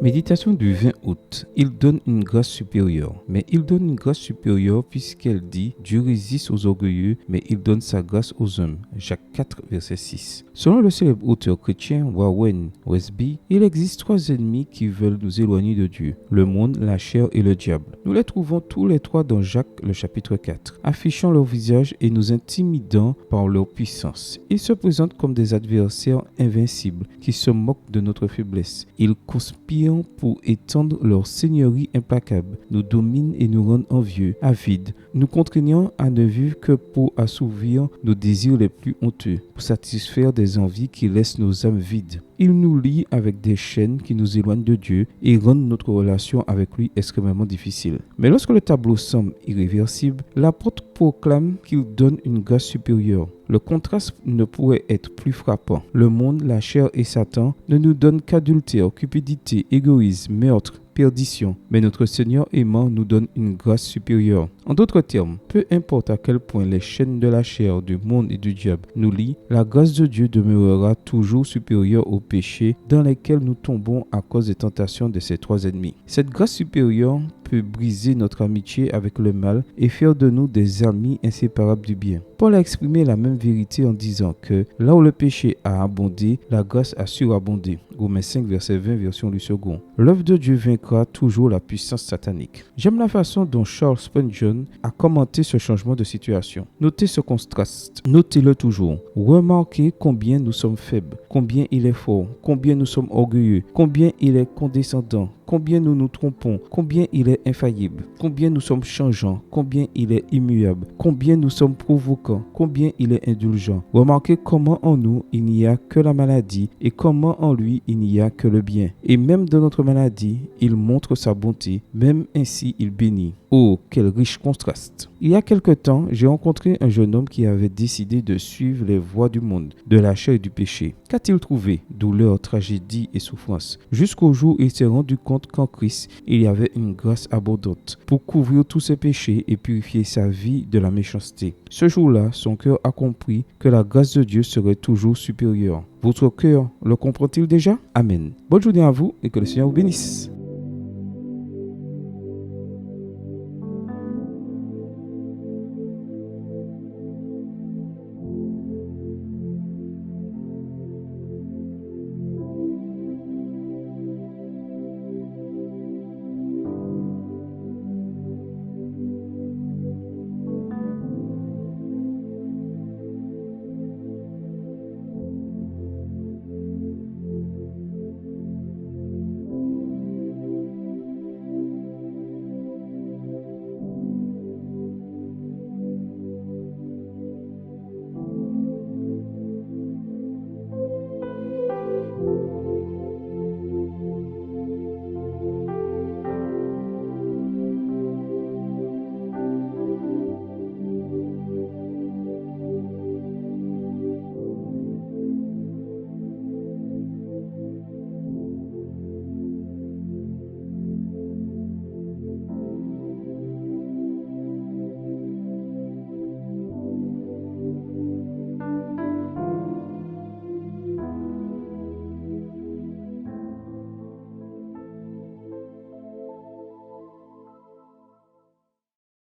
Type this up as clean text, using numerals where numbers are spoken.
Méditation du 20 août. Il donne une grâce supérieure. Mais il donne une grâce supérieure puisqu'elle dit « Dieu résiste aux orgueilleux, mais il donne sa grâce aux hommes ». Jacques 4, verset 6. Selon le célèbre auteur chrétien Warren Wiersbe, il existe 3 ennemis qui veulent nous éloigner de Dieu, le monde, la chair et le diable. Nous les trouvons tous les 3 dans Jacques, le chapitre 4, affichant leur visage et nous intimidant par leur puissance. Ils se présentent comme des adversaires invincibles qui se moquent de notre faiblesse. Ils conspirent pour étendre leur seigneurie implacable, nous dominent et nous rendent envieux, avides, nous contraignant à ne vivre que pour assouvir nos désirs les plus honteux, pour satisfaire des envies qui laissent nos âmes vides. Ils nous lient avec des chaînes qui nous éloignent de Dieu et rendent notre relation avec lui extrêmement difficile. Mais lorsque le tableau semble irréversible, l'apôtre proclame qu'il donne une grâce supérieure. Le contraste ne pourrait être plus frappant. Le monde, la chair et Satan ne nous donnent qu'adultère, cupidité, égoïsme, meurtre, perdition, mais notre Seigneur aimant nous donne une grâce supérieure. En d'autres termes, peu importe à quel point les chaînes de la chair, du monde et du diable nous lient, la grâce de Dieu demeurera toujours supérieure aux péchés dans lesquels nous tombons à cause des tentations de ces 3 ennemis. Cette grâce supérieure peut briser notre amitié avec le mal et faire de nous des amis inséparables du bien. Paul a exprimé la même vérité en disant que là où le péché a abondé, la grâce a surabondé. Romains 5, verset 20, version du second. L'œuvre de Dieu vaincra toujours la puissance satanique. J'aime la façon dont Charles Spurgeon a commenté ce changement de situation. Notez ce contraste. Notez-le toujours. Remarquez combien nous sommes faibles, combien il est fort, combien nous sommes orgueilleux, combien il est condescendant, combien nous nous trompons, combien il est infaillible, combien nous sommes changeants, combien il est immuable, combien nous sommes provoquants, combien il est indulgent. Remarquez comment en nous il n'y a que la maladie et comment en lui il n'y a que le bien. Et même dans notre maladie, il montre sa bonté, même ainsi il bénit. Oh, quel riche contraste! Il y a quelque temps, j'ai rencontré un jeune homme qui avait décidé de suivre les voies du monde, de la chair et du péché. Qu'a-t-il trouvé? Douleur, tragédie et souffrance. Jusqu'au jour où il s'est rendu compte qu'en Christ, il y avait une grâce abondante pour couvrir tous ses péchés et purifier sa vie de la méchanceté. Ce jour-là, son cœur a compris que la grâce de Dieu serait toujours supérieure. Votre cœur le comprend-il déjà? Amen. Bonne journée à vous et que le Seigneur vous bénisse.